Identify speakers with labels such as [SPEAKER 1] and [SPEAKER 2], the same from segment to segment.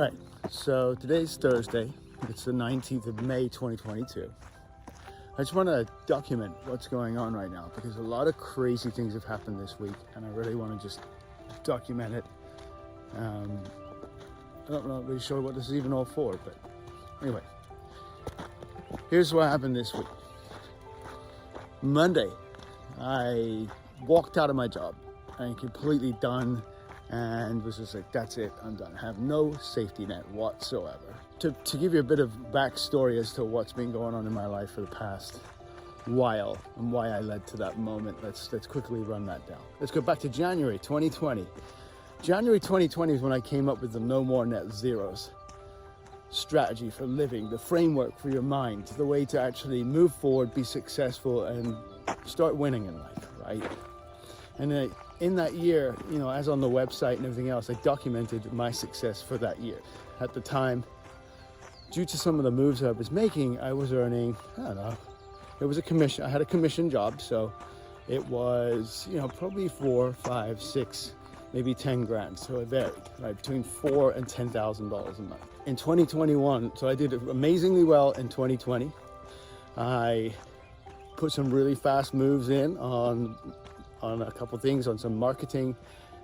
[SPEAKER 1] Right, so today's Thursday. It's the 19th of May 2022. I just want to document what's going on right now because a lot of crazy things have happened this week and I really want to just document it. I'm not really sure what this is even all for, but anyway, here's what happened this week. Monday, I walked out of my job and completely done and was just like, that's it, I'm done. I have no safety net whatsoever. To give you a bit of backstory as to what's been going on in my life for the past while and why I led to that moment, let's quickly run that down. Let's go back to January 2020. January 2020 is when I came up with the No More Net Zeros strategy for living, the framework for your mind, the way to actually move forward, be successful, and start winning in life, right? And in that year, as on the website and everything else, I documented my success for that year. At the time, due to some of the moves I was making, I was earning, it was a commission. I had a commission job, so it was, probably 4, 5, 6, maybe 10 grand. So it varied, right, between $4,000 and $10,000 a month. In 2021, so I did amazingly well in 2020. I put some really fast moves in on a couple things, on some marketing,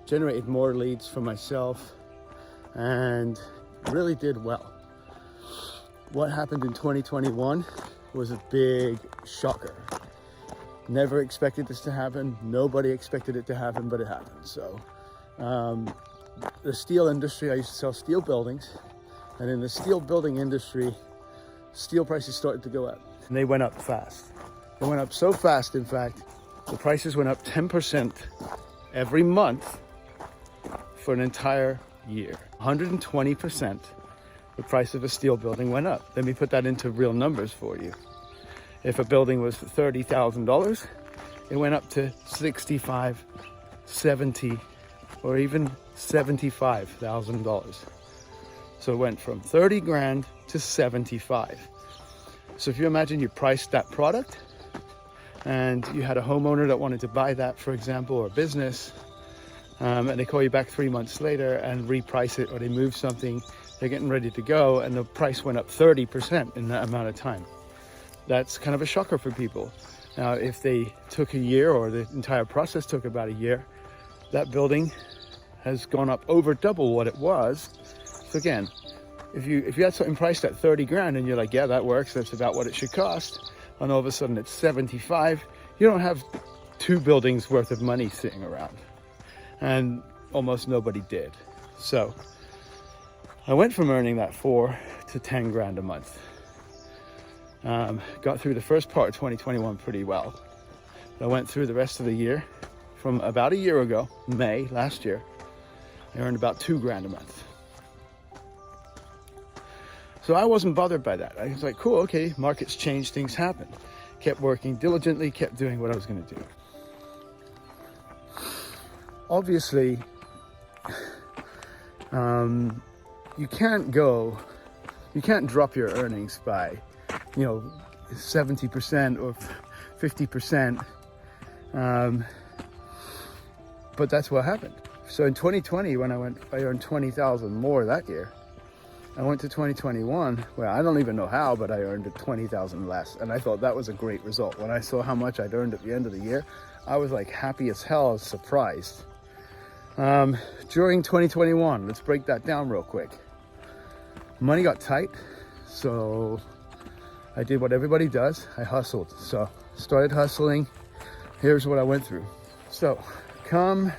[SPEAKER 1] generated more leads for myself, and really did well. What happened in 2021 was a big shocker. Never expected this to happen. Nobody expected it to happen, but it happened. So the steel industry, I used to sell steel buildings, and in the steel building industry, steel prices started to go up. And they went up fast. They went up so fast, in fact, the prices went up 10% every month for an entire year. 120%. The price of a steel building went up. Let me put that into real numbers for you. If a building was $30,000, it went up to $65,000, $70,000, or even $75,000. So it went from 30 grand to 75. So if you imagine you priced that product and you had a homeowner that wanted to buy that, for example, or a business, and they call you back 3 months later and reprice it, or they move something, they're getting ready to go, and the price went up 30% in that amount of time. That's kind of a shocker for people. Now, if they took a year, or the entire process took about a year, that building has gone up over double what it was. So again, if you had something priced at 30 grand and you're like, yeah, that works, that's about what it should cost, and all of a sudden it's 75, you don't have 2 buildings worth of money sitting around. And almost nobody did. So I went from earning that 4 to 10 grand a month. Got through the first part of 2021 pretty well. I went through the rest of the year. From about a year ago, May last year, I earned about 2 grand a month. So I wasn't bothered by that. I was like, cool, okay, markets change, things happen. Kept working diligently, kept doing what I was going to do. Obviously, you can't drop your earnings by, 70% or 50%. But that's what happened. So in 2020, when I earned 20,000 more that year. I went to 2021, where I don't even know how, but I earned 20,000 less. And I thought that was a great result. When I saw how much I'd earned at the end of the year, I was like happy as hell, I was surprised. During 2021, let's break that down real quick. Money got tight, so I did what everybody does. I hustled. So started hustling. Here's what I went through. So come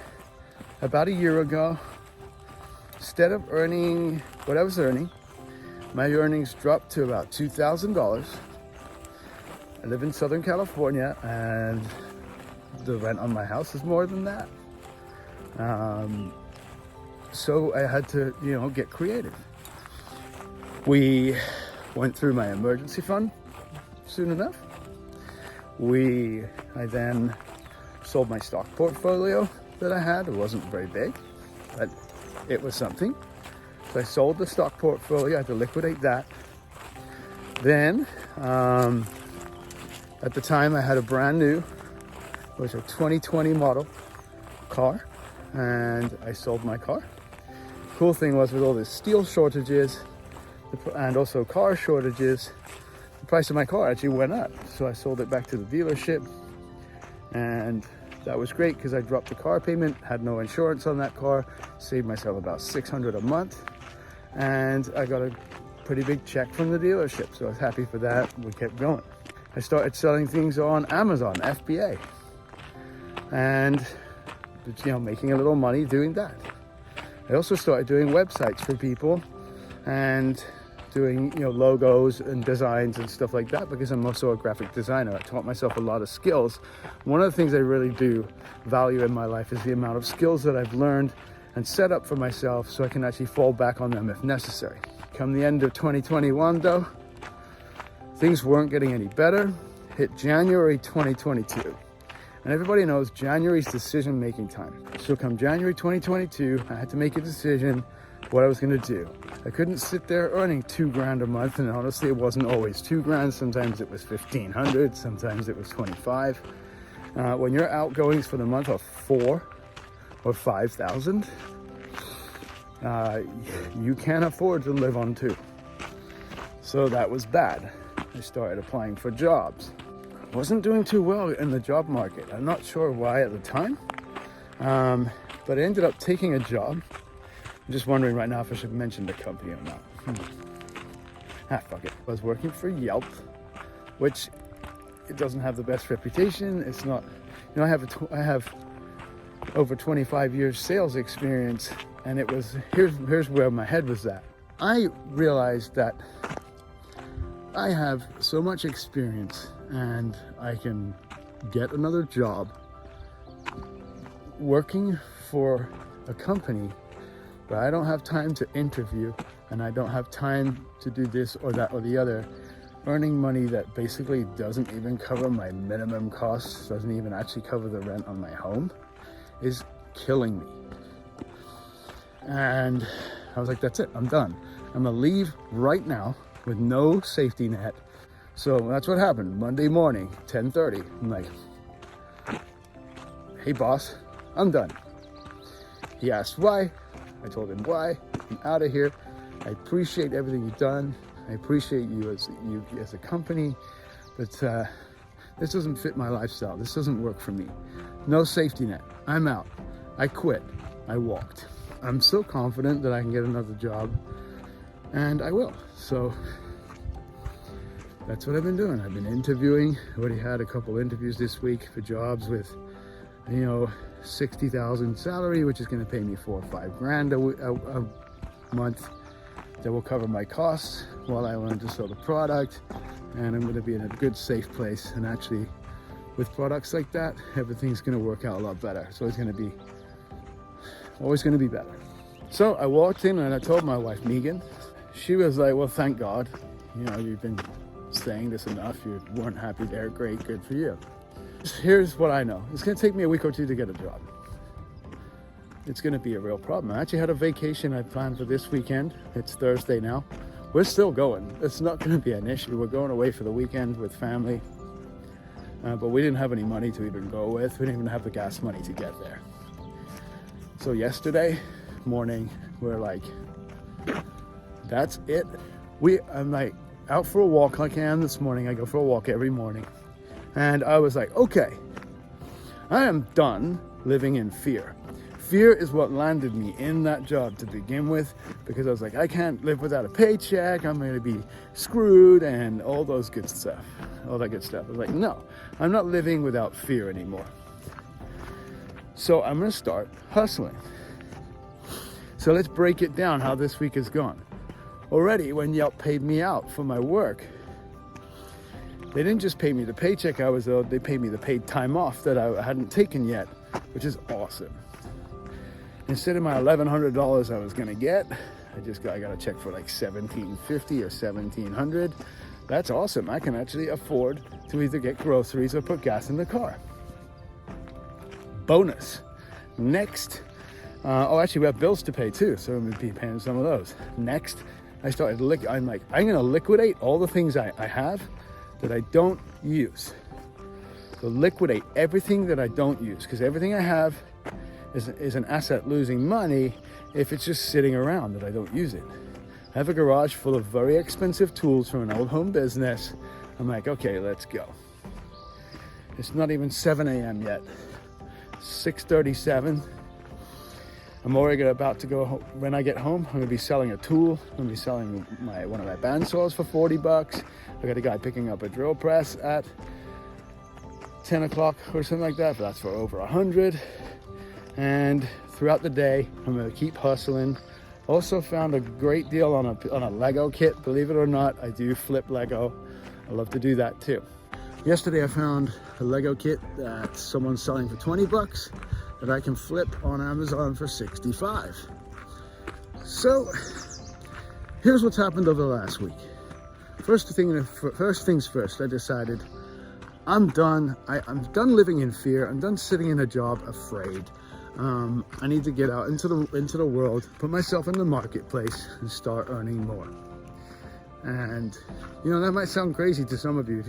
[SPEAKER 1] about a year ago, instead of earning what I was earning, my earnings dropped to about $2,000. I live in Southern California, and the rent on my house is more than that. So I had to, get creative. We went through my emergency fund soon enough. I then sold my stock portfolio that I had. It wasn't very big, but it was something. So I sold the stock portfolio, I had to liquidate that. Then, at the time I had a brand new, it was a 2020 model car, and I sold my car. cool thing was, with all the steel shortages and also car shortages, the price of my car actually went up. So I sold it back to the dealership, and that was great because I dropped the car payment, had no insurance on that car, saved myself about $600 a month, and I got a pretty big check from the dealership. So I was happy for that. We kept going. I started selling things on Amazon, FBA, and making a little money doing that. I also started doing websites for people and doing logos and designs and stuff like that, because I'm also a graphic designer. I taught myself a lot of skills. One of the things I really do value in my life is the amount of skills that I've learned and set up for myself, so I can actually fall back on them if necessary. Come the end of 2021 though, things weren't getting any better. Hit January 2022. And everybody knows January's decision-making time. So come January 2022, I had to make a decision what I was gonna do. I couldn't sit there earning $2,000 a month, and honestly, it wasn't always $2,000. Sometimes it was $1,500, sometimes it was $25. When your outgoings for the month are $4,000 or $5,000, you can't afford to live on $2,000. So that was bad. I started applying for jobs. Wasn't doing too well in the job market. I'm not sure why at the time, but I ended up taking a job. I'm just wondering right now if I should mention the company or not. Fuck it. I was working for Yelp, which it doesn't have the best reputation. It's not, I have over 25 years sales experience, and it was, here's where my head was at. I realized that I have so much experience and I can get another job working for a company, but I don't have time to interview, and I don't have time to do this or that or the other. Earning money that basically doesn't even cover my minimum costs, doesn't even actually cover the rent on my home, is killing me. And I was like, that's it, I'm done. I'm gonna leave right now with no safety net. So that's what happened. Monday morning, 10:30. I'm like, hey boss, I'm done. He asked why. I told him why. I'm out of here. I appreciate everything you've done. I appreciate you as a company, but this doesn't fit my lifestyle. This doesn't work for me. No safety net. I'm out. I quit. I walked. I'm so confident that I can get another job, and I will. So that's what I've been doing. I've been interviewing. I already had a couple interviews this week for jobs with, $60,000 salary, which is going to pay me $4 or $5 grand a month. That will cover my costs while I learn to sell the product, and I'm going to be in a good, safe place. And actually, with products like that, everything's going to work out a lot better. So it's going to be always going to be better. So I walked in and I told my wife, Megan. She was like, well, thank God, you've been saying this enough. You weren't happy there. Great, good for you. Here's what I know. It's going to take me a week or two to get a job. It's going to be a real problem. I actually had a vacation I planned for this weekend. It's Thursday now. We're still going. It's not going to be an issue. We're going away for the weekend with family. But we didn't have any money to even go with. We didn't even have the gas money to get there. So yesterday morning, we're like, that's it. I'm like out for a walk like I am this morning. I go for a walk every morning. And I was like, okay, I am done living in fear. Fear is what landed me in that job to begin with, because I was like, I can't live without a paycheck. I'm going to be screwed and all that good stuff. I was like, no, I'm not living without fear anymore. So I'm going to start hustling. So let's break it down how this week has gone. Already, when Yelp paid me out for my work, they didn't just pay me the paycheck I was owed, they paid me the paid time off that I hadn't taken yet, which is awesome. Instead of my $1,100 I was gonna get, I got a check for like $1,750 or $1,700. That's awesome. I can actually afford to either get groceries or put gas in the car. Bonus. Next, actually we have bills to pay too, so I'm gonna be paying some of those. Next, I started I'm gonna liquidate all the things I have that I don't use. So liquidate everything that I don't use, because everything I have is an asset losing money if it's just sitting around that I don't use it. I have a garage full of very expensive tools from an old home business. I'm like, okay, let's go. It's not even 7 a.m. yet. 6:37. I'm already about to go home. When I get home, I'm gonna be selling a tool. I'm gonna be selling one of my bandsaws for 40 bucks. I got a guy picking up a drill press at 10 o'clock or something like that, but that's for over 100. And throughout the day, I'm gonna keep hustling. Also found a great deal on a Lego kit. Believe it or not, I do flip Lego. I love to do that too. Yesterday I found a Lego kit that someone's selling for 20 bucks that I can flip on Amazon for 65. So here's what's happened over the last week. First things first, I decided I'm done. I'm done living in fear. I'm done sitting in a job afraid. I need to get out into the world, put myself in the marketplace, and start earning more. And you know, that might sound crazy to some of you.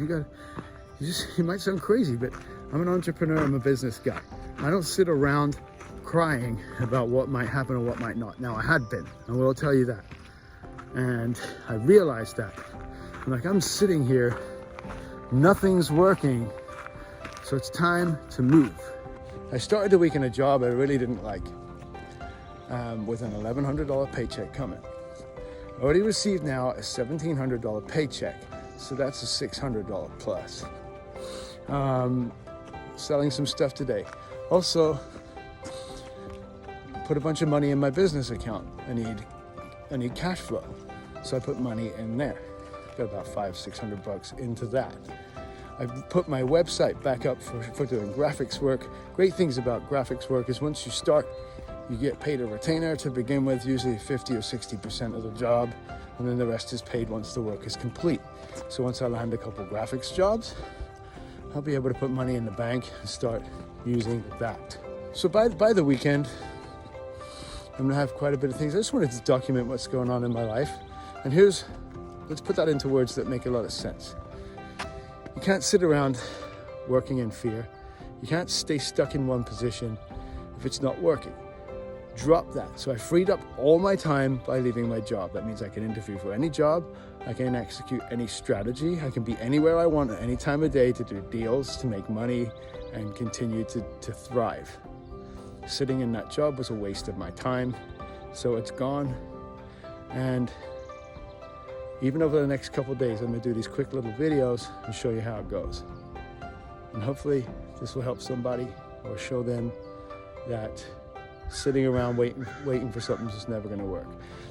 [SPEAKER 1] You might sound crazy, but I'm an entrepreneur. I'm a business guy. I don't sit around crying about what might happen or what might not. Now, I had been, I will tell you that. And I realized that. I'm sitting here, nothing's working, so it's time to move. I started the week in a job I really didn't like, with an $1,100 paycheck coming. I already received now a $1,700 paycheck, so that's a $600 plus. Selling some stuff today. Also, put a bunch of money in my business account. I need cash flow, so I put money in there. Got about $500-600 into that. I put my website back up for doing graphics work. Great things about graphics work is once you start, you get paid a retainer to begin with, usually 50 or 60% of the job, and then the rest is paid once the work is complete. So once I land a couple graphics jobs, I'll be able to put money in the bank and start using that. So by the weekend, I'm gonna have quite a bit of things. I just wanted to document what's going on in my life. And let's put that into words that make a lot of sense. You can't sit around working in fear. You can't stay stuck in one position if it's not working. Drop that. So I freed up all my time by leaving my job. That means I can interview for any job. I can execute any strategy. I can be anywhere I want at any time of day to do deals, to make money, and continue to thrive. Sitting in that job was a waste of my time, so it's gone. And even over the next couple of days, I'm gonna do these quick little videos and show you how it goes. And hopefully this will help somebody or show them that sitting around waiting for something is just never gonna work.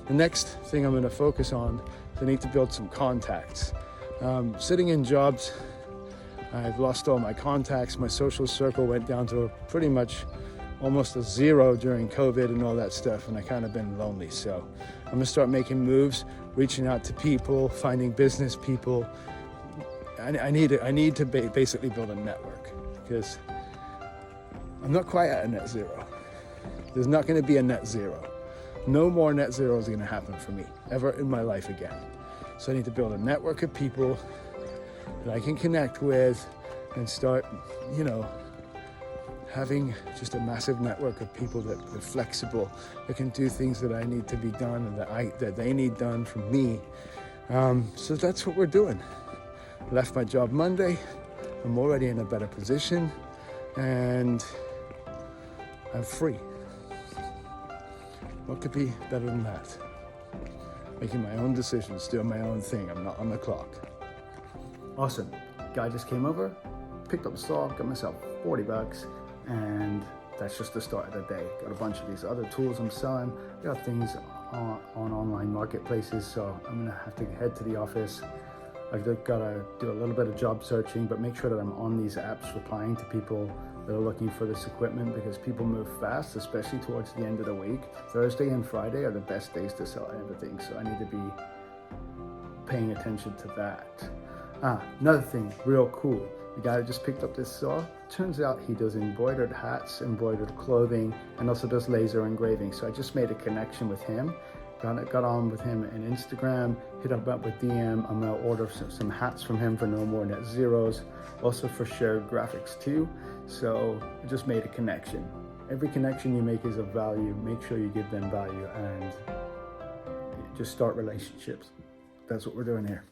[SPEAKER 1] The next thing I'm gonna focus on is I need to build some contacts. Sitting in jobs, I've lost all my contacts. My social circle went down to pretty much almost a zero during COVID and all that stuff, and I kind of been lonely. So I'm gonna start making moves, reaching out to people, finding business people. I need to basically build a network, because I'm not quite at a net zero. There's not gonna be a net zero. No more net zero is gonna happen for me ever in my life again. So I need to build a network of people that I can connect with and start, having just a massive network of people that are flexible, that can do things that I need to be done and that they need done from me. So that's what we're doing. Left my job Monday. I'm already in a better position and I'm free. What could be better than that? Making my own decisions, doing my own thing. I'm not on the clock. Awesome. Guy just came over, picked up a saw, got myself 40 bucks. And that's just the start of the day. Got a bunch of these other tools I'm selling. Got things on online marketplaces, so I'm gonna have to head to the office. I've gotta do a little bit of job searching, but make sure that I'm on these apps replying to people that are looking for this equipment, because people move fast, especially towards the end of the week. Thursday and Friday are the best days to sell everything, so I need to be paying attention to that. Another thing, real cool. The guy that just picked up this saw, turns out he does embroidered hats, embroidered clothing, and also does laser engraving. So I just made a connection with him, got on with him on Instagram, hit him up with DM. I'm gonna order some hats from him for no more net zeros, also for shared graphics too. So I just made a connection. Every connection you make is of value. Make sure you give them value and just start relationships. That's what we're doing here.